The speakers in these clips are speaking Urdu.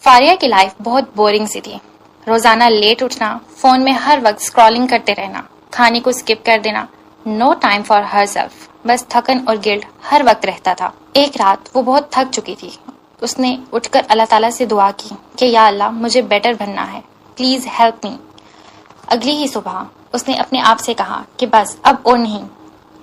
فاریہ کی لائف بہت بورنگ سی تھی. روزانہ لیٹ اٹھنا، فون میں ہر وقت اسکرولنگ کرتے رہنا، کھانے کو اسکپ کر دینا، نو ٹائم فار ہر سیلف، بس تھکن اور گلٹ ہر وقت رہتا تھا. ایک رات وہ بہت تھک چکی تھی. اس نے اٹھ کر اللہ تعالیٰ سے دعا کی کہ یا اللہ مجھے بیٹر بننا ہے، پلیز ہیلپ می. اگلی ہی صبح اس نے اپنے آپ سے کہا کہ بس اب اور نہیں.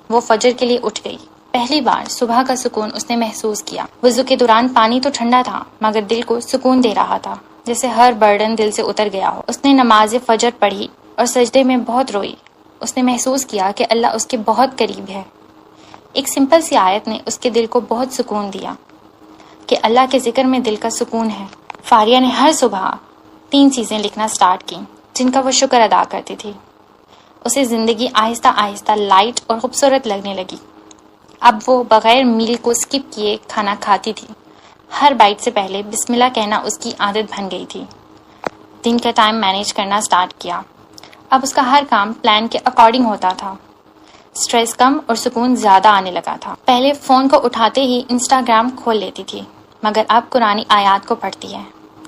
وہ فجر کے لیے اٹھ گئی. پہلی بار صبح کا سکون اس نے محسوس کیا. وضو کے دوران پانی تو ٹھنڈا تھا مگر دل کو سکون دے رہا تھا، جیسے ہر برڈن دل سے اتر گیا ہو. اس نے نماز فجر پڑھی اور سجدے میں بہت روئی. اس نے محسوس کیا کہ اللہ اس کے بہت قریب ہے. ایک سمپل سی آیت نے اس کے دل کو بہت سکون دیا کہ اللہ کے ذکر میں دل کا سکون ہے. فاریہ نے ہر صبح 3 چیزیں لکھنا سٹارٹ کی جن کا وہ شکر ادا کرتی تھی. اسے زندگی آہستہ آہستہ لائٹ اور خوبصورت لگنے لگی. اب وہ بغیر میل کو اسکپ کیے کھانا کھاتی تھی. ہر بائٹ سے پہلے بسم اللہ کہنا اس کی عادت بن گئی تھی. دن کا ٹائم مینیج کرنا سٹارٹ کیا. اب اس کا ہر کام پلان کے اکارڈنگ ہوتا تھا. سٹریس کم اور سکون زیادہ آنے لگا تھا. پہلے فون کو اٹھاتے ہی انسٹاگرام کھول لیتی تھی مگر اب قرآنی آیات کو پڑھتی ہے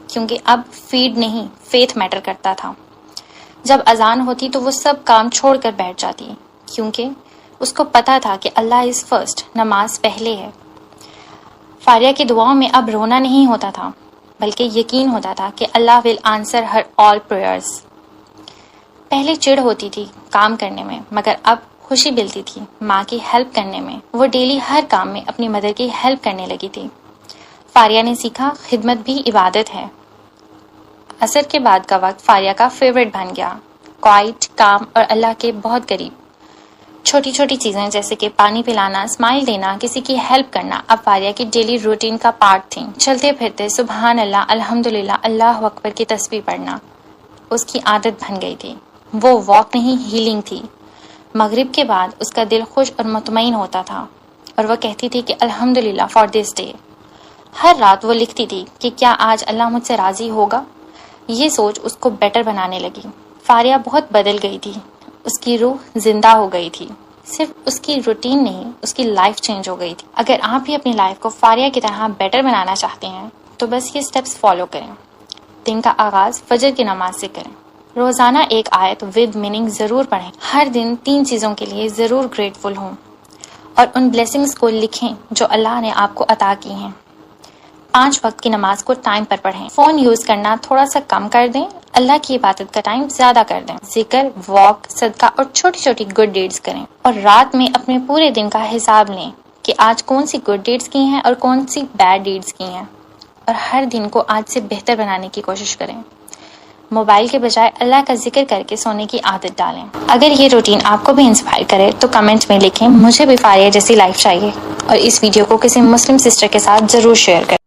کیونکہ اب فیڈ نہیں فیتھ میٹر کرتا تھا. جب اذان ہوتی تو وہ سب کام چھوڑ کر بیٹھ جاتی کیونکہ اس کو پتا تھا کہ اللہ از فرسٹ، نماز پہلے ہے. فاریہ کی دعاؤں میں اب رونا نہیں ہوتا تھا بلکہ یقین ہوتا تھا کہ اللہ will answer Hare all prayers. پہلے چڑ ہوتی تھی کام کرنے میں مگر اب خوشی ملتی تھی ماں کی ہیلپ کرنے میں. وہ ڈیلی ہر کام میں اپنی مدر کی ہیلپ کرنے لگی تھی. فاریہ نے سیکھا خدمت بھی عبادت ہے. عصر کے بعد کا وقت فاریہ کا فیوریٹ بن گیا. کوائٹ، کام اور اللہ کے بہت قریب. چھوٹی چھوٹی چیزیں جیسے کہ پانی پلانا، اسمائل دینا، کسی کی ہیلپ کرنا اب فاریہ کی ڈیلی روٹین کا پارٹ تھیں. چلتے پھرتے سبحان اللہ، الحمدللہ، اللہ اکبر کی تسبیح پڑھنا اس کی عادت بن گئی تھی. وہ واک نہیں ہیلنگ تھی. مغرب کے بعد اس کا دل خوش اور مطمئن ہوتا تھا اور وہ کہتی تھی کہ الحمدللہ فار دس ڈے. ہر رات وہ لکھتی تھی کہ کیا آج اللہ مجھ سے راضی ہوگا. یہ سوچ اس کو بیٹر بنانے لگی. فاریہ بہت بدل گئی تھی. اس کی روح زندہ ہو گئی تھی. صرف اس کی روٹین نہیں، اس کی لائف چینج ہو گئی تھی. اگر آپ بھی اپنی لائف کو فاریہ کی طرح بیٹر بنانا چاہتے ہیں تو بس یہ سٹیپس فالو کریں. دن کا آغاز فجر کی نماز سے کریں. روزانہ ایک آیت ود میننگ ضرور پڑھیں. ہر دن 3 چیزوں کے لیے ضرور گریٹفل ہوں اور ان بلیسنگز کو لکھیں جو اللہ نے آپ کو عطا کی ہیں. 5 وقت کی نماز کو ٹائم پر پڑھیں. فون یوز کرنا تھوڑا سا کم کر دیں. اللہ کی عبادت کا ٹائم زیادہ کر دیں. ذکر، واک، صدقہ اور چھوٹی چھوٹی گڈ ڈیڈز کریں. اور رات میں اپنے پورے دن کا حساب لیں کہ آج کون سی گڈ ڈیڈز کی ہیں اور کون سی بیڈ ڈیڈز کی ہیں، اور ہر دن کو آج سے بہتر بنانے کی کوشش کریں. موبائل کے بجائے اللہ کا ذکر کر کے سونے کی عادت ڈالیں. اگر یہ روٹین آپ کو بھی انسپائر کرے تو کمنٹ میں لکھیں مجھے بھی فاریہ جیسی لائف چاہیے، اور اس ویڈیو کو کسی مسلم سسٹر کے ساتھ ضرور شیئر کریں.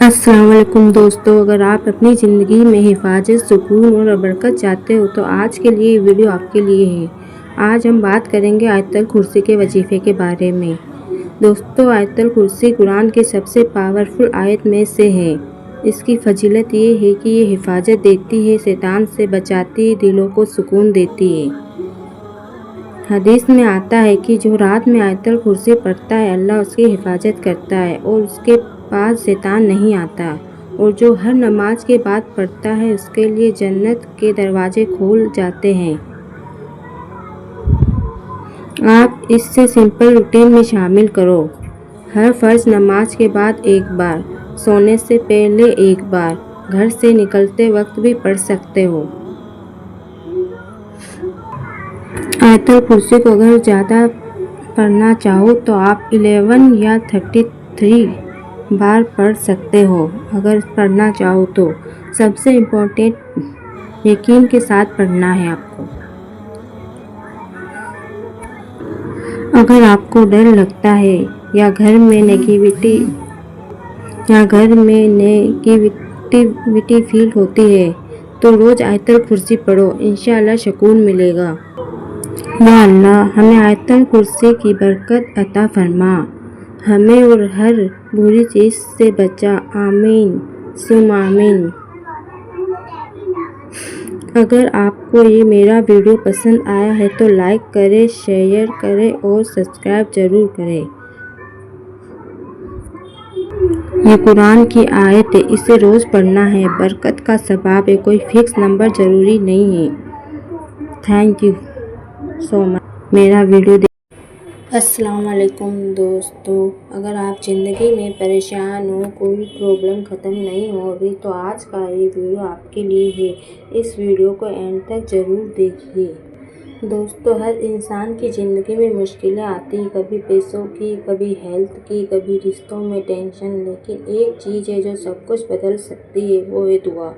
السلام علیکم دوستو، اگر آپ اپنی زندگی میں حفاظت، سکون اور برکت چاہتے ہو تو آج کے لیے یہ ویڈیو آپ کے لیے ہے. آج ہم بات کریں گے آیت الکرسی کے وظیفے کے بارے میں. دوستو، آیت الکرسی قرآن کی سب سے پاورفل آیت میں سے ہے. اس کی فضیلت یہ ہے کہ یہ حفاظت دیتی ہے، شیطان سے بچاتی ہے، دلوں کو سکون دیتی ہے. حدیث میں آتا ہے کہ جو رات میں آیت الکرسی پڑھتا ہے اللہ اس کی حفاظت کرتا ہے اور اس کے پاس شیطان نہیں آتا، اور جو ہر نماز کے بعد پڑھتا ہے اس کے لیے جنت کے دروازے کھول جاتے ہیں. آپ اس سے سمپل روٹین میں شامل کرو. ہر فرض نماز کے بعد ایک بار، سونے سے پہلے ایک بار، گھر سے نکلتے وقت بھی پڑھ سکتے ہو. آیت الکرسی کو اگر زیادہ پڑھنا چاہو تو آپ 11 یا 33 بار پڑھ سکتے ہو اگر پڑھنا چاہو تو. سب سے امپورٹنٹ یقین کے ساتھ پڑھنا ہے آپ کو. اگر آپ کو ڈر لگتا ہے یا گھر میں نیگیٹیوٹی فیل ہوتی ہے تو روز آیت الکرسی پڑھو، انشاءاللہ سکون ملے گا. یا اللہ ہمیں آیت الکرسی کی برکت عطا فرما، ہمیں اور ہر بری چیز سے بچا، آمین ثم آمین. اگر آپ کو یہ میرا ویڈیو پسند آیا ہے تو لائک کریں، شیئر کریں اور سبسکرائب ضرور کریں. یہ قرآن کی آیت ہے، اسے روز پڑھنا ہے، برکت کا سبب ہے، کوئی فکس نمبر ضروری نہیں ہے۔ تھینک یو سو مچ میرا ویڈیو السلام علیکم دوستو، اگر آپ زندگی میں پریشان ہو، کوئی پرابلم ختم نہیں ہو رہی تو آج کا یہ ویڈیو آپ کے لیے ہے۔ اس ویڈیو کو اینڈ تک ضرور دیکھیے۔ دوستو، ہر انسان کی زندگی میں مشکلیں آتی ہیں، کبھی پیسوں کی، کبھی ہیلتھ کی، کبھی رشتوں میں ٹینشن، لیکن ایک چیز ہے جو سب کچھ بدل سکتی ہے، وہ ہے دعا۔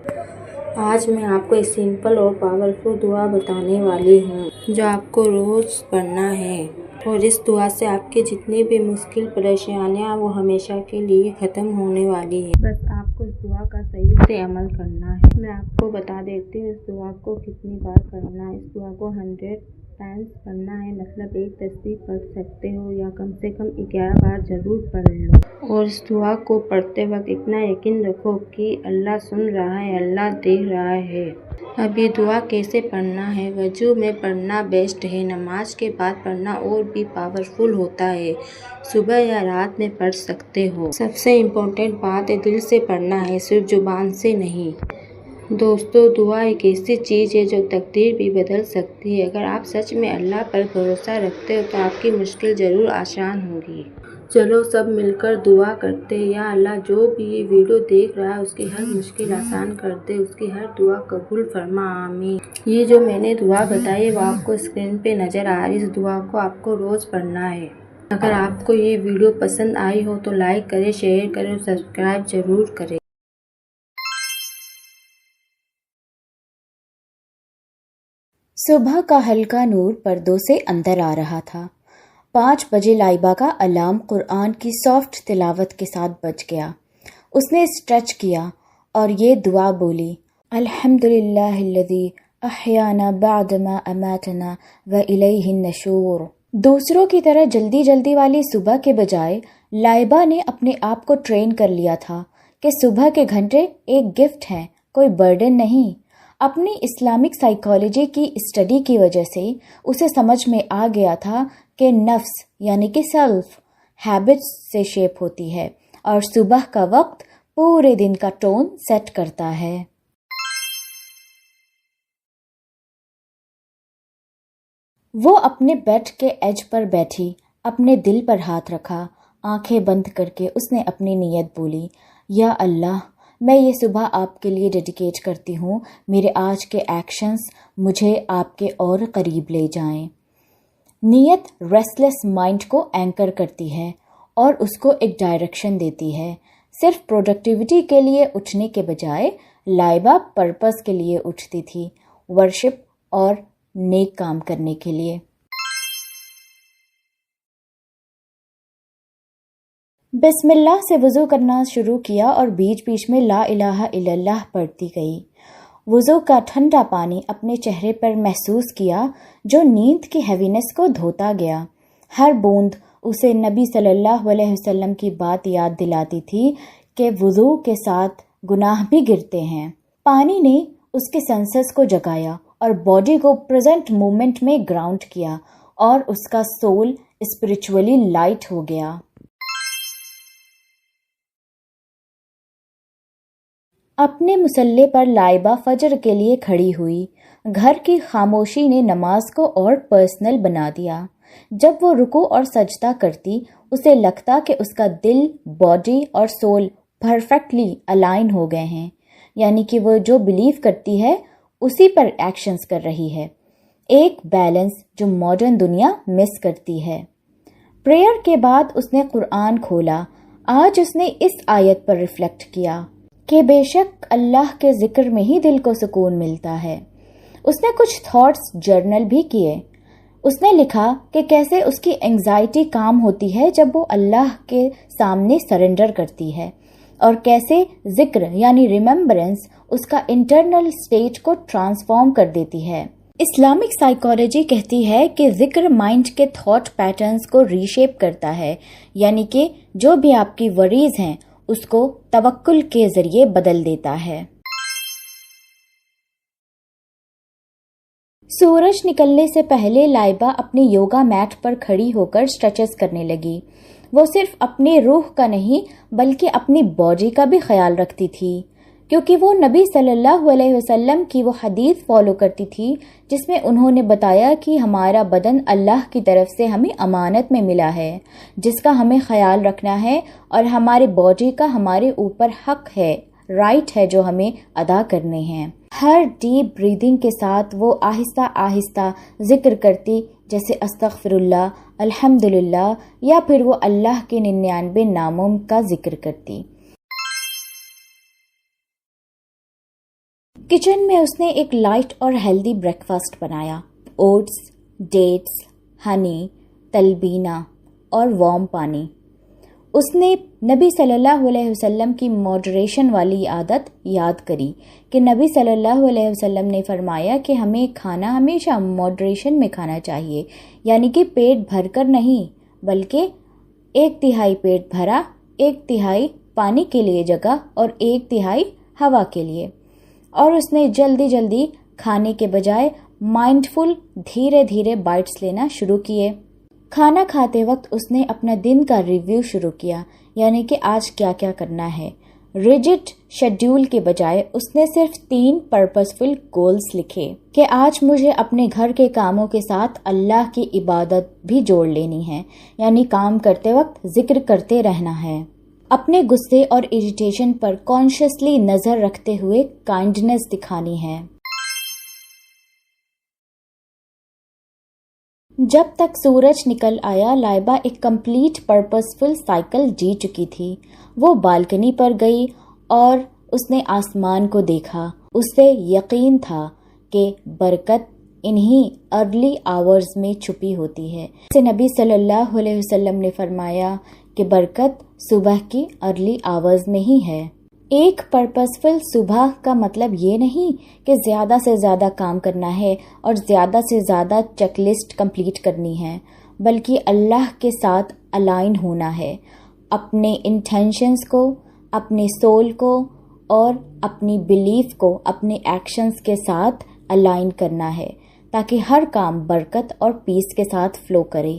آج میں آپ کو ایک سمپل اور پاورفل دعا بتانے والی ہوں جو آپ کو روز پڑھنا ہے، اور اس دعا سے آپ کے جتنی بھی مشکل پریشانیاں وہ ہمیشہ کے لیے ختم ہونے والی ہے۔ بس آپ کو اس دعا کا صحیح سے عمل کرنا ہے۔ میں آپ کو بتا دیتی ہوں اس دعا کو کتنی بار پڑھنا ہے۔ اس دعا کو 100 ٹائمز پڑھنا ہے، مطلب ایک تسبیح پڑھ سکتے ہو یا کم سے کم 11 بار ضرور پڑھ لو۔ اور اس دعا کو پڑھتے وقت اتنا یقین رکھو کہ اللہ سن رہا ہے، اللہ دیکھ رہا ہے۔ اب یہ دعا کیسے پڑھنا ہے؟ وضو میں پڑھنا بیسٹ ہے، نماز کے بعد پڑھنا اور بھی پاورفل ہوتا ہے، صبح یا رات میں پڑھ سکتے ہو۔ سب سے امپورٹنٹ بات ہے دل سے پڑھنا ہے، صرف زبان سے نہیں۔ دوستو، دعا ایک ایسی چیز ہے جو تقدیر بھی بدل سکتی ہے۔ اگر آپ سچ میں اللہ پر بھروسہ رکھتے ہو تو آپ کی مشکل ضرور آسان ہوگی۔ چلو سب مل کر دعا کرتے ہیں۔ یا اللہ، جو بھی یہ ویڈیو دیکھ رہا ہے اس کی ہر مشکل آسان کر دے، اس کی ہر دعا قبول فرما، آمین۔ یہ جو میں نے دعا بتائی وہ آپ کو اسکرین پہ نظر آ رہی ہے، اس دعا کو آپ کو روز پڑھنا ہے۔ اگر آپ کو یہ ویڈیو پسند آئی ہو تو لائک کریں، شیئر کریں اور سبسکرائب ضرور کریں۔ صبح کا ہلکا نور پردوں سے اندر آ رہا تھا۔ 5 بجے لائبہ کا الارم قرآن کی سافٹ تلاوت کے ساتھ بج گیا۔ اس نے اسٹریچ کیا اور یہ دعا بولی، الحمدللہ الذی احیانا بعدما اماتنا والیہ النشور۔ دوسروں کی طرح جلدی جلدی والی صبح کے بجائے لائبہ نے اپنے آپ کو ٹرین کر لیا تھا کہ صبح کے گھنٹے ایک گفٹ ہیں، کوئی برڈن نہیں۔ اپنی اسلامک سائیکالوجی کی اسٹڈی کی وجہ سے اسے سمجھ میں آ گیا تھا کہ نفس یعنی کہ سیلف ہیبٹس سے شیپ ہوتی ہے، اور صبح کا وقت پورے دن کا ٹون سیٹ کرتا ہے۔ وہ اپنے بیڈ کے ایج پر بیٹھی، اپنے دل پر ہاتھ رکھا، آنکھیں بند کر کے اس نے اپنی نیت بولی، یا اللہ، میں یہ صبح آپ کے لیے ڈیڈیکیٹ کرتی ہوں، میرے آج کے ایکشنز مجھے آپ کے اور قریب لے جائیں۔ نیت ریسٹلیس مائنڈ کو اینکر کرتی ہے اور اس کو ایک ڈائریکشن دیتی ہے۔ صرف پروڈکٹیوٹی کے لیے اٹھنے کے بجائے لائبہ پرپس کے لیے اٹھتی تھی، ورشپ اور نیک کام کرنے کے لیے۔ بسم اللہ سے وضو کرنا شروع کیا اور بیچ بیچ میں لا الہ الا اللہ پڑھتی گئی۔ وضو کا ٹھنڈا پانی اپنے چہرے پر محسوس کیا جو نیند کی ہیوینس کو دھوتا گیا۔ ہر بوند اسے نبی صلی اللہ علیہ وسلم کی بات یاد دلاتی تھی کہ وضو کے ساتھ گناہ بھی گرتے ہیں۔ پانی نے اس کے سینسز کو جگایا اور باڈی کو پریزنٹ مومنٹ میں گراؤنڈ کیا، اور اس کا سول اسپرچولی لائٹ ہو گیا۔ اپنے مصلے پر لائبہ فجر کے لیے کھڑی ہوئی۔ گھر کی خاموشی نے نماز کو اور پرسنل بنا دیا۔ جب وہ رکوع اور سجدہ کرتی، اسے لگتا کہ اس کا دل، باڈی اور سول پرفیکٹلی الائن ہو گئے ہیں، یعنی کہ وہ جو بلیو کرتی ہے اسی پر ایکشنز کر رہی ہے۔ ایک بیلنس جو ماڈرن دنیا مس کرتی ہے۔ پریئر کے بعد اس نے قرآن کھولا۔ آج اس نے اس آیت پر ریفلیکٹ کیا کہ بے شک اللہ کے ذکر میں ہی دل کو سکون ملتا ہے۔ اس نے کچھ تھاٹس جرنل بھی کیے۔ اس نے لکھا کہ کیسے اس کی انگزائٹی کام ہوتی ہے جب وہ اللہ کے سامنے سرنڈر کرتی ہے، اور کیسے ذکر یعنی ریممبرنس اس کا انٹرنل سٹیٹ کو ٹرانسفارم کر دیتی ہے۔ اسلامک سائیکالوجی کہتی ہے کہ ذکر مائنڈ کے تھاٹ پیٹرنز کو ری شیپ کرتا ہے، یعنی کہ جو بھی آپ کی وریز ہیں اس کو توکل کے ذریعے بدل دیتا ہے۔ سورج نکلنے سے پہلے لائبہ اپنی یوگا میٹ پر کھڑی ہو کر اسٹریچز کرنے لگی۔ وہ صرف اپنی روح کا نہیں بلکہ اپنی باڈی کا بھی خیال رکھتی تھی، کیونکہ وہ نبی صلی اللہ علیہ وسلم کی وہ حدیث فالو کرتی تھی جس میں انہوں نے بتایا کہ ہمارا بدن اللہ کی طرف سے ہمیں امانت میں ملا ہے، جس کا ہمیں خیال رکھنا ہے، اور ہمارے باڈی کا ہمارے اوپر حق ہے، رائٹ ہے جو ہمیں ادا کرنے ہیں۔ ہر ڈیپ بریدنگ کے ساتھ وہ آہستہ آہستہ ذکر کرتی، جیسے استغفر اللہ، الحمدللہ، یا پھر وہ اللہ کے 99 ناموں کا ذکر کرتی۔ کچن میں اس نے ایک لائٹ اور ہیلدی بریک فاسٹ بنایا، اوٹس، ڈیٹس، ہنی، تلبینہ اور وارم پانی۔ اس نے نبی صلی اللہ علیہ وسلم کی ماڈریشن والی عادت یاد کری کہ نبی صلی اللہ علیہ وسلم نے فرمایا کہ ہمیں کھانا ہمیشہ ماڈریشن میں کھانا چاہیے، یعنی کہ پیٹ بھر کر نہیں، بلکہ 1/3 پیٹ بھرا، 1/3 پانی کے لیے جگہ اور 1/3 ہوا کے لیے۔ اور اس نے جلدی جلدی کھانے کے بجائے مائنڈفل دھیرے دھیرے بائٹس لینا شروع کیے۔ کھانا کھاتے وقت اس نے اپنا دن کا ریویو شروع کیا، یعنی کہ آج کیا کیا کرنا ہے۔ ریجڈ شیڈیول کے بجائے اس نے صرف 3 پرپسفل گولز لکھے کہ آج مجھے اپنے گھر کے کاموں کے ساتھ اللہ کی عبادت بھی جوڑ لینی ہے، یعنی کام کرتے وقت ذکر کرتے رہنا ہے۔ اپنے غصے اور اریٹیشن پر کانشیسلی نظر رکھتے ہوئے کائنڈنس دکھانی ہے۔ جب تک سورج نکل آیا، لائبہ ایک کمپلیٹ پرپسفل سائیکل جی چکی تھی۔ وہ بالکنی پر گئی اور اس نے آسمان کو دیکھا۔ اسے یقین تھا کہ برکت انہی ارلی آورز میں چھپی ہوتی ہے۔ جیسے نبی صلی اللہ علیہ وسلم نے فرمایا کہ برکت صبح کی ارلی آورز میں ہی ہے۔ ایک پرپسفل صبح کا مطلب یہ نہیں کہ زیادہ سے زیادہ کام کرنا ہے اور زیادہ سے زیادہ چیک لسٹ کمپلیٹ کرنی ہے، بلکہ اللہ کے ساتھ الائن ہونا ہے، اپنے انٹینشنز کو، اپنے سول کو اور اپنی بیلیف کو اپنے ایکشنز کے ساتھ الائن کرنا ہے، تاکہ ہر کام برکت اور پیس کے ساتھ فلو کرے۔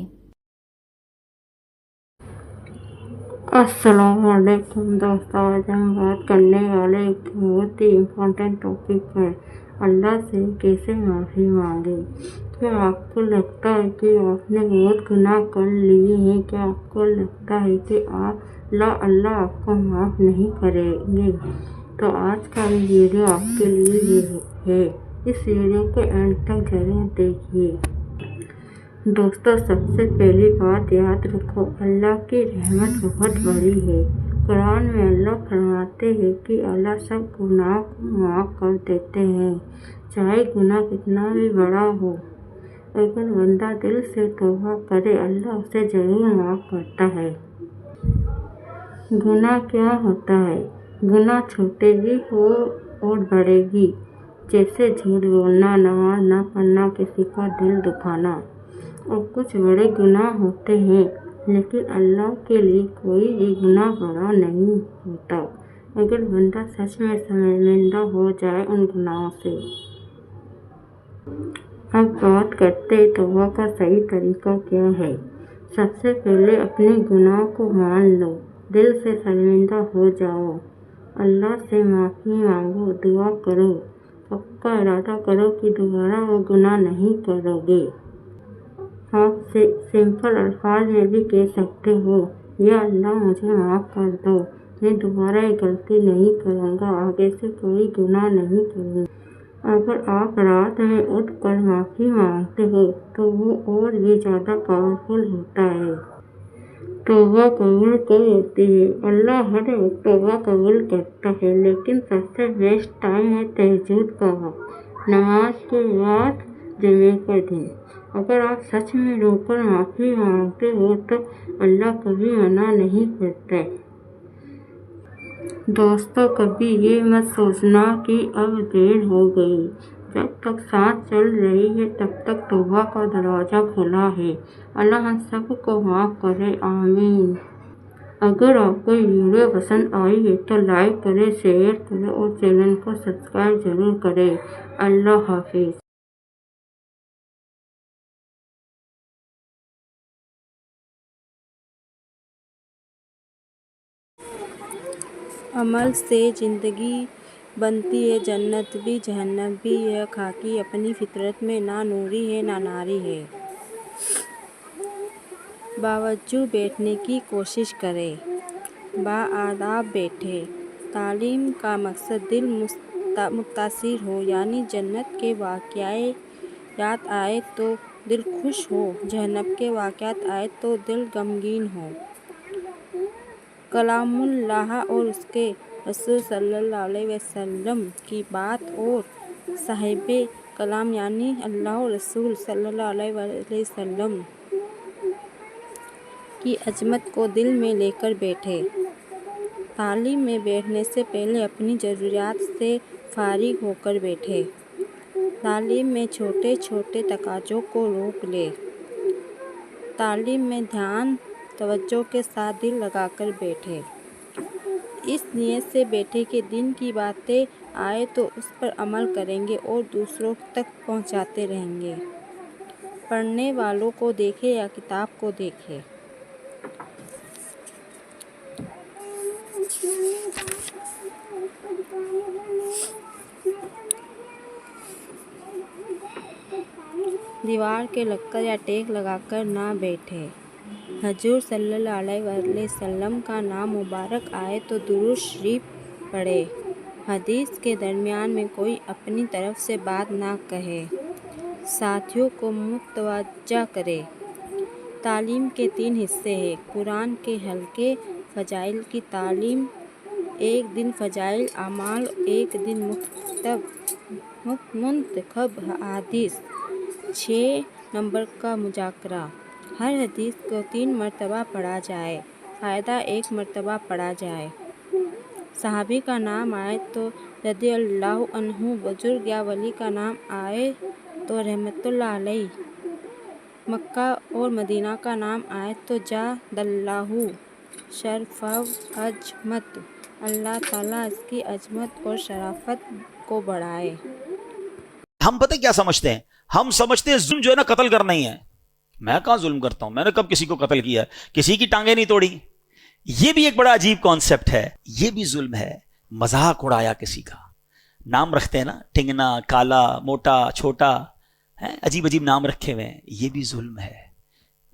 السلام علیکم دوستوں، آج ہم بات کرنے والے ایک بہت ہی امپورٹنٹ ٹاپک پر اللہ سے کیسے معافی مانگے۔ کیا آپ کو لگتا ہے کہ آپ نے بہت گناہ کر لیے ہیں؟ کیا آپ کو لگتا ہے کہ اللہ آپ کو معاف نہیں کریں گے؟ تو آج کا یہ ویڈیو آپ کے لیے ہے، اس ویڈیو کو اینڈ تک ضرور دیکھیے۔ دوستو، سب سے پہلی بات یاد رکھو، اللہ کی رحمت بہت بڑی ہے۔ قرآن میں اللہ فرماتے ہیں کہ اللہ سب گناہ کو معاف کر دیتے ہیں، چاہے گناہ کتنا بھی بڑا ہو۔ اگر بندہ دل سے توبہ کرے، اللہ اسے ضرور معاف کرتا ہے۔ گناہ کیا ہوتا ہے؟ گناہ چھوٹے بھی ہو اور بڑے بھی، جیسے جھوٹ بولنا، نماز نہ پڑھنا، کسی کا دل دکھانا، اور کچھ بڑے گناہ ہوتے ہیں، لیکن اللہ کے لیے کوئی بھی گناہ بڑا نہیں ہوتا اگر بندہ سچ میں شرمندہ ہو جائے ان گناہوں سے۔ اب بات کرتے ہیں توبہ کا صحیح طریقہ کیا ہے۔ سب سے پہلے اپنے گناہ کو مان لو، دل سے شرمندہ ہو جاؤ، اللہ سے معافی مانگو، دعا کرو، پکا ارادہ کرو کہ دوبارہ وہ گناہ نہیں کرو گے۔ آپ سمپل الفاظ میں بھی کہہ سکتے ہو، یا اللہ مجھے معاف کر دو، میں دوبارہ یہ غلطی نہیں کروں گا، آگے سے کوئی گناہ نہیں کروں گا۔ اگر آپ رات میں اٹھ کر معافی مانگتے ہو تو وہ اور بھی زیادہ پاورفل ہوتا ہے۔ توبہ قبول کب ہوتی ہے؟ اللہ ہر وقت توبہ قبول کرتا ہے، لیکن سب سے بیسٹ ٹائم ہے تہجد کا وقت، نماز کے بعد جمعے کا دن۔ اگر آپ سچ میں رو کر معافی مانگتے ہو تو اللہ کبھی منع نہیں کرتا۔ دوستو، کبھی یہ مت سوچنا کہ اب دیر ہو گئی، جب تک سانس چل رہی ہے تب تک توبہ کا دروازہ کھلا ہے۔ اللہ ہم سب کو معاف کرے، آمین۔ اگر آپ کو یہ ویڈیو پسند آئی ہے تو لائک کریں، شیئر کریں اور چینل کو سبسکرائب ضرور کریں۔ اللہ حافظ۔ عمل سے زندگی بنتی ہے جنت بھی جہنم بھی، یہ خاکی اپنی فطرت میں نہ نوری ہے نہ ناری ہے۔ باوجہ بیٹھنے کی کوشش کریں، باآداب بیٹھیں۔ تعلیم کا مقصد دل متاثر ہو، یعنی جنت کے واقعات آئے تو دل خوش ہو، جہنم کے واقعات آئے تو دل غمگین ہو۔ کلام اللہ اور اس کے رسول صلی اللہ علیہ وسلم کی بات اور صاحب کلام یعنی اللہ اور رسول صلی اللہ علیہ وسلم کی عظمت کو دل میں لے کر بیٹھیں۔ تعلیم میں بیٹھنے سے پہلے اپنی ضروریات سے فارغ ہو کر بیٹھیں۔ تعلیم میں چھوٹے چھوٹے تقاضوں کو روک لیں۔ تعلیم میں دھیان توجہ کے ساتھ دل لگا کر بیٹھیں۔ اس نیت سے بیٹھیں کہ دین کی باتیں آئے تو اس پر عمل کریں گے اور دوسروں تک پہنچاتے رہیں گے۔ پڑھنے والوں کو دیکھیں یا کتاب کو دیکھیں۔ دیوار کے لگ کر یا ٹیک لگا کر نہ بیٹھیں۔ حضور صلی اللہ علیہ وسلم کا نام مبارک آئے تو درود شریف پڑھیں۔ حدیث کے درمیان میں کوئی اپنی طرف سے بات نہ کہے۔ ساتھیوں کو متوجہ کریں۔ تعلیم کے 3 حصے ہیں۔ قرآن کے حلقے، فضائل کی تعلیم، ایک دن فضائل اعمال، ایک دن منتخب احادیث، 6 نمبر کا مذاکرہ۔ ہر حدیث کو 3 مرتبہ پڑھا جائے، فائدہ 1 مرتبہ پڑھا جائے۔ صحابی کا نام آئے تو رضی اللہ عنہ، بزرگ یا ولی کا نام آئے تو رحمت اللہ علیہ، مکہ اور مدینہ کا نام آئے تو زاد اللہ شرف و عظمت، اللہ تعالیٰ اس کی عظمت اور شرافت کو بڑھائے۔ ہم پتہ کیا سمجھتے ہیں؟ ہم سمجھتے ہیں ظلم جو ہے نا قتل کرنا ہی ہے۔ میں کہاں ظلم کرتا ہوں؟ میں نے کب کسی کو قتل کیا ہے؟ کسی کی ٹانگیں نہیں توڑی۔ یہ بھی ایک بڑا عجیب کانسیپٹ ہے، یہ بھی ظلم ہے۔ مذاق اڑایا کسی کا، نام رکھتے ہیں نا، ٹنگنا، کالا، موٹا، چھوٹا، عجیب عجیب نام رکھے ہوئے ہیں، یہ بھی ظلم ہے۔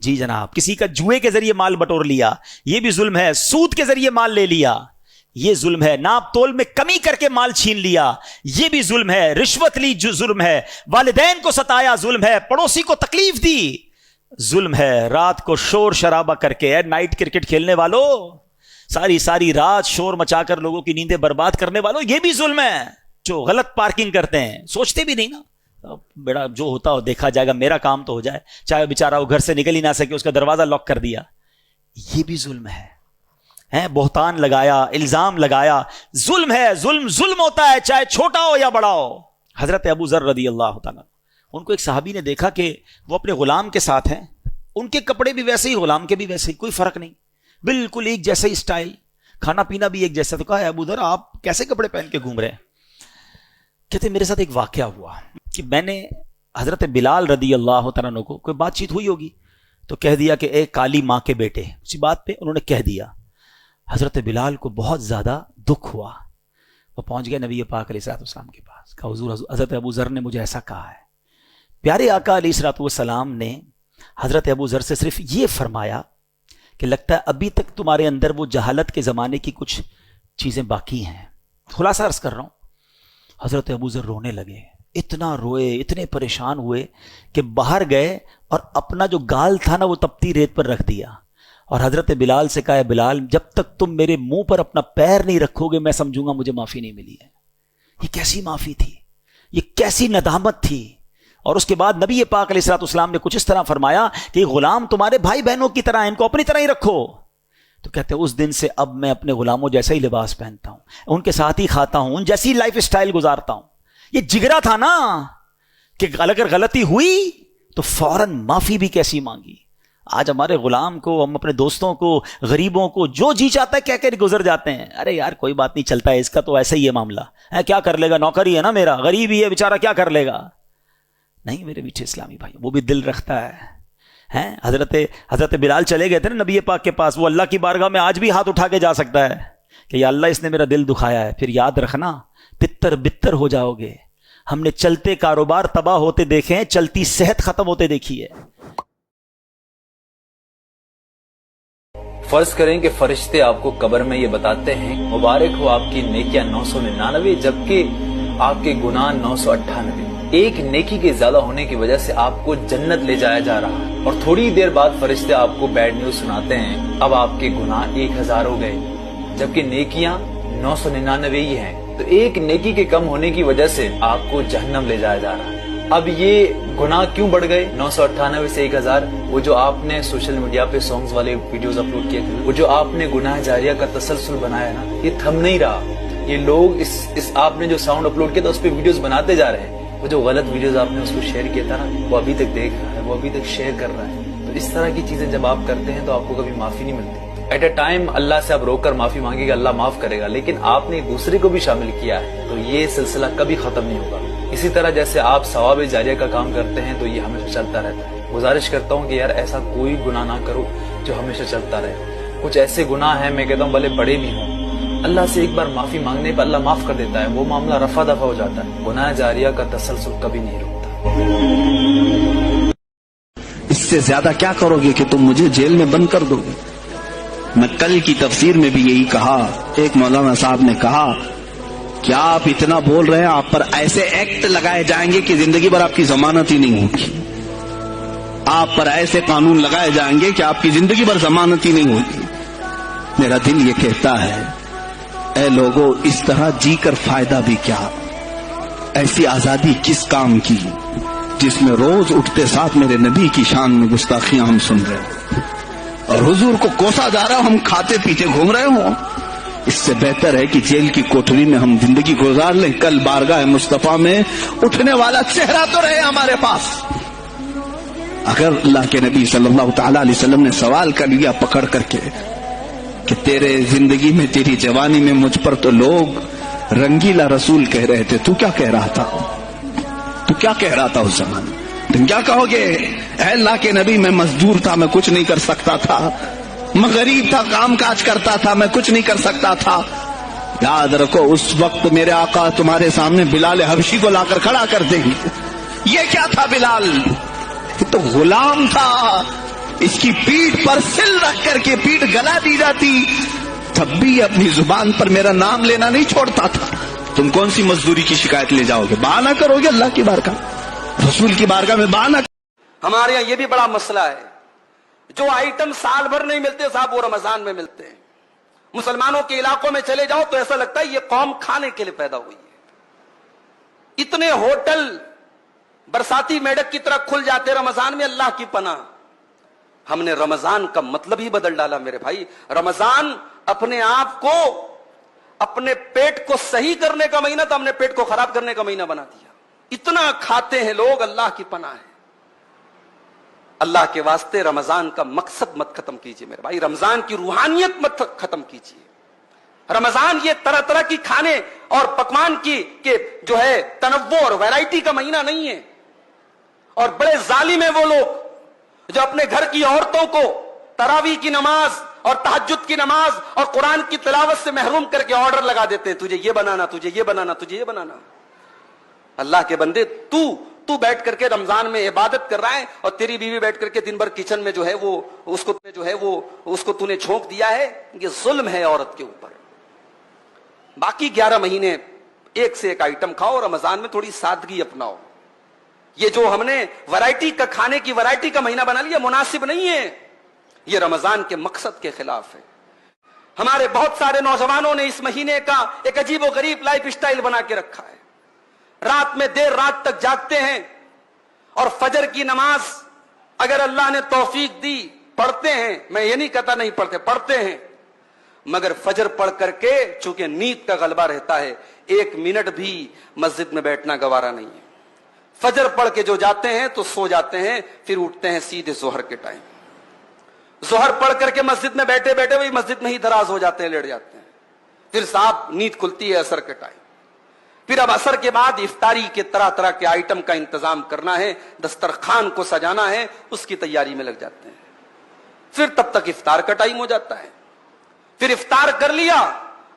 جی جناب، کسی کا جوئے کے ذریعے مال بٹور لیا، یہ بھی ظلم ہے۔ سود کے ذریعے مال لے لیا، یہ ظلم ہے۔ ناپ تول میں کمی کر کے مال چھین لیا، یہ بھی ظلم ہے۔ رشوت لی جو ظلم ہے۔ والدین کو ستایا ظلم ہے۔ پڑوسی کو تکلیف دی ظلم ہے۔ رات کو شور شرابہ کر کے، نائٹ کرکٹ کھیلنے والوں، ساری رات شور مچا کر لوگوں کی نیندیں برباد کرنے والوں، یہ بھی ظلم ہے۔ جو غلط پارکنگ کرتے ہیں، سوچتے بھی نہیں نا، بیڑا جو ہوتا ہو دیکھا جائے گا، میرا کام تو ہو جائے، چاہے بیچارہ وہ گھر سے نکل ہی نہ سکے، اس کا دروازہ لاک کر دیا، یہ بھی ظلم ہے۔ بہتان لگایا، الزام لگایا، ظلم ہے۔ ظلم ہوتا ہے، چاہے چھوٹا ہو یا بڑا ہو۔ حضرت ابو ذر رضی اللہ تعالیٰ، ان کو ایک صحابی نے دیکھا کہ وہ اپنے غلام کے ساتھ ہیں، ان کے کپڑے بھی ویسے ہی، غلام کے بھی ویسے ہی، کوئی فرق نہیں، بالکل ایک جیسا ہی اسٹائل، کھانا پینا بھی ایک جیسا۔ تو کہا ابو ذر آپ کیسے کپڑے پہن کے گھوم رہے ہیں؟ کہتے میرے ساتھ ایک واقعہ ہوا کہ میں نے حضرت بلال رضی اللہ تعالیٰ عنہ کو، کوئی بات چیت ہوئی ہوگی تو کہہ دیا کہ اے کالی ماں کے بیٹے، اسی بات پہ انہوں نے کہہ دیا۔ حضرت بلال کو بہت زیادہ دکھ ہوا، وہ پہنچ گئے نبی پاک علیہ الصلوۃ والسلام کے پاس، کہا حضور، حضرت ابو ذر نے مجھے ایسا کہا ہے۔ پیارے آقا علیہ الصلوۃ والسلام نے حضرت ابو ذر سے صرف یہ فرمایا کہ لگتا ہے ابھی تک تمہارے اندر وہ جہالت کے زمانے کی کچھ چیزیں باقی ہیں۔ خلاصہ عرض کر رہا ہوں، حضرت ابو ذر رونے لگے، اتنا روئے، اتنے پریشان ہوئے کہ باہر گئے اور اپنا جو گال تھا نا وہ تپتی ریت پر رکھ دیا، اور حضرت بلال سے کہا بلال جب تک تم میرے منہ پر اپنا پیر نہیں رکھو گے میں سمجھوں گا مجھے معافی نہیں ملی ہے۔ یہ کیسی معافی تھی، یہ کیسی ندامت تھی۔ اور اس کے بعد نبی پاک علیہ الصلوۃ والسلام نے کچھ اس طرح فرمایا کہ یہ غلام تمہارے بھائی بہنوں کی طرح ہیں، ان کو اپنی طرح ہی رکھو۔ تو کہتے ہیں اس دن سے اب میں اپنے غلاموں جیسا ہی لباس پہنتا ہوں، ان کے ساتھ ہی کھاتا ہوں، ان جیسی لائف اسٹائل گزارتا ہوں۔ یہ جگرا تھا نا کہ اگر غلطی ہوئی تو فوراً معافی بھی کیسی مانگی۔ آج ہمارے غلام کو، ہم اپنے دوستوں کو، غریبوں کو جو جی چاہتا ہے کہہ کے گزر جاتے ہیں، ارے یار کوئی بات نہیں، چلتا ہے، اس کا تو ایسا ہی ہے معاملہ ہے، کیا کر لے گا، نوکر ہی ہے نا میرا، غریب ہی ہے بیچارہ، کیا کر لے گا۔ نہیں میرے میٹھے اسلامی بھائی، وہ بھی دل رکھتا ہے۔ حضرت بلال چلے گئے تھے نا نبی پاک کے پاس، وہ اللہ کی بارگاہ میں آج بھی ہاتھ اٹھا کے جا سکتا ہے، کہ یا اللہ اس نے میرا دل دکھایا ہے، پھر یاد رکھنا تتر بتر ہو جاؤ گے. ہم نے چلتے کاروبار تباہ ہوتے دیکھے ہیں، چلتی صحت ختم ہوتے دیکھی ہے. فرض کریں کہ فرشتے آپ کو قبر میں یہ بتاتے ہیں مبارک ہو آپ کی نیکیاں 999 جبکہ آپ کے گناہ 998. ایک نیکی کے زیادہ ہونے کی وجہ سے آپ کو جنت لے جایا جا رہا ہے، اور تھوڑی دیر بعد فرشتے آپ کو بیڈ نیوز سناتے ہیں اب آپ کے گناہ 1000 ہو گئے جبکہ نیکیاں 999 ہی ہیں. تو ایک نیکی کے کم ہونے کی وجہ سے آپ کو جہنم لے جایا جا رہا ہے. اب یہ گناہ کیوں بڑھ گئے 998 سے 1000؟ وہ جو آپ نے سوشل میڈیا پہ سانگز والے ویڈیوز اپلوڈ کیے تھے، وہ جو آپ نے گناہ جاریہ کا تسلسل بنایا نا، یہ تھم نہیں رہا. یہ لوگ اس آپ نے جو ساؤنڈ اپلوڈ کیا تھا اس پہ ویڈیوز بناتے جا رہے ہیں. وہ جو غلط ویڈیوز آپ نے اس کو شیئر کیا تھا نا، وہ ابھی تک دیکھ رہا ہے، وہ ابھی تک شیئر کر رہا ہے. تو اس طرح کی چیزیں جب آپ کرتے ہیں تو آپ کو کبھی معافی نہیں ملتی. ایٹ اے ٹائم اللہ سے آپ رو کر معافی مانگے گا، اللہ معاف کرے گا، لیکن آپ نے دوسرے کو بھی شامل کیا ہے تو یہ سلسلہ کبھی ختم نہیں ہوگا. اسی طرح جیسے آپ ثواب جاریہ کا کام کرتے ہیں تو یہ ہمیشہ چلتا رہتا ہے. گزارش کرتا ہوں کہ یار ایسا کوئی گناہ نہ کرو جو ہمیشہ چلتا رہے. کچھ ایسے گناہ ہیں، میں کہتا ہوں بھلے بڑے بھی ہوں، اللہ سے ایک بار معافی مانگنے پر اللہ معاف کر دیتا ہے، وہ معاملہ رفع دفع ہو جاتا ہے. گناہ جاریہ کا تسلسل کبھی نہیں رکتا. اس سے زیادہ کیا کرو گے کہ تم مجھے جیل میں بند کر دو گے؟ میں کل کی تفسیر میں بھی یہی کہا. ایک مولانا صاحب نے کہا کیا آپ اتنا بول رہے ہیں، آپ پر ایسے ایکٹ لگائے جائیں گے کہ زندگی بھر آپ کی ضمانت ہی نہیں ہوگی. آپ پر ایسے قانون لگائے جائیں گے کہ آپ کی زندگی بھر ضمانت ہی نہیں ہوگی. میرا دل یہ کہتا ہے اے لوگوں، اس طرح جی کر فائدہ بھی کیا؟ ایسی آزادی کس کام کی جس میں روز اٹھتے ساتھ میرے نبی کی شان میں گستاخیاں ہم سن رہے ہیں اور حضور کو کوسا جا رہا ہم کھاتے پیتے گھوم رہے ہوں. اس سے بہتر ہے کہ جیل کی کوٹری میں ہم زندگی گزار لیں، کل بارگاہ مصطفیٰ میں اٹھنے والا چہرہ تو رہے ہمارے پاس. اگر اللہ کے نبی صلی اللہ تعالی علیہ وسلم نے سوال کر لیا پکڑ کر کے کہ تیرے زندگی میں، تیری جوانی میں مجھ پر تو لوگ رنگیلا رسول کہہ رہے تھے، تو کیا کہہ رہا تھا؟ تو کیا کہہ رہا تھا اس زمانے؟ تم کیا کہو گے؟ اے اللہ کے نبی میں مزدور تھا، میں کچھ نہیں کر سکتا تھا، میں غریب تھا، کام کاج کرتا تھا، میں کچھ نہیں کر سکتا تھا. یاد رکھو اس وقت میرے آقا تمہارے سامنے بلال حبشی کو لا کر کھڑا کر دیں گے. یہ کیا تھا بلال؟ یہ تو غلام تھا. اس کی پیٹھ پر سل رکھ کر کے پیٹھ گلا دی جاتی، تب بھی اپنی زبان پر میرا نام لینا نہیں چھوڑتا تھا. تم کون سی مزدوری کی شکایت لے جاؤ گے؟ بہانہ کرو گے اللہ کی بارگاہ، رسول کی بارگاہ میں بہانہ. ہمارے یہاں یہ بھی بڑا مسئلہ ہے، جو آئٹم سال بھر نہیں ملتے صاحب وہ رمضان میں ملتے ہیں. مسلمانوں کے علاقوں میں چلے جاؤ تو ایسا لگتا ہے یہ قوم کھانے کے لیے پیدا ہوئی ہے. اتنے ہوٹل برساتی میڈک کی طرح کھل جاتے رمضان میں، اللہ کی پناہ. ہم نے رمضان کا مطلب ہی بدل ڈالا میرے بھائی. رمضان اپنے آپ کو، اپنے پیٹ کو صحیح کرنے کا مہینہ تھا، ہم نے پیٹ کو خراب کرنے کا مہینہ بنا دیا. اتنا کھاتے ہیں لوگ، اللہ کی پناہ ہے. اللہ کے واسطے رمضان کا مقصد مت ختم کیجئے میرے بھائی، رمضان کی روحانیت مت ختم کیجئے. رمضان یہ طرح طرح کی کھانے اور پکوان کی کہ جو ہے تنوع اور ویرائٹی کا مہینہ نہیں ہے. اور بڑے ظالم ہیں وہ لوگ جو اپنے گھر کی عورتوں کو تراویح کی نماز اور تہجد کی نماز اور قرآن کی تلاوت سے محروم کر کے آرڈر لگا دیتے ہیں، تجھے یہ بنانا، تجھے یہ بنانا، تجھے یہ بنانا. اللہ کے بندے، تو بیٹھ کر کے رمضان میں عبادت کر رہا ہے اور تیری بیوی بیٹھ کر کے دن بھر کچن میں جو ہے وہ اس کو تو نے جھونک دیا ہے. یہ ظلم ہے عورت کے اوپر. باقی 11 مہینے ایک سے ایک آئٹم کھاؤ، رمضان میں تھوڑی سادگی اپناؤ. یہ جو ہم نے ورائٹی کا کھانے کی ورائٹی کا مہینہ بنا لیا مناسب نہیں ہے. یہ رمضان کے مقصد کے خلاف ہے. ہمارے بہت سارے نوجوانوں نے اس مہینے کا ایک عجیب و غریب لائف سٹائل بنا کے رکھا ہے. رات میں دیر رات تک جاگتے ہیں اور فجر کی نماز اگر اللہ نے توفیق دی پڑھتے ہیں. میں یہ نہیں کہتا نہیں پڑھتے، پڑھتے ہیں، مگر فجر پڑھ کر کے چونکہ نیند کا غلبہ رہتا ہے 1 منٹ بھی مسجد میں بیٹھنا گوارا نہیں ہے. فجر پڑھ کے جو جاتے ہیں تو سو جاتے ہیں، پھر اٹھتے ہیں سیدھے ظہر کے ٹائم. ظہر پڑھ کر کے مسجد میں بیٹھے بیٹھے وہی مسجد میں ہی دراز ہو جاتے ہیں، لیٹ جاتے ہیں. پھر صاحب نیند کھلتی ہے عصر کے ٹائم. پھر اب عصر کے بعد افطاری کے طرح طرح کے آئٹم کا انتظام کرنا ہے، دسترخوان کو سجانا ہے، اس کی تیاری میں لگ جاتے ہیں. پھر تب تک افطار کا ٹائم ہو جاتا ہے. پھر افطار کر لیا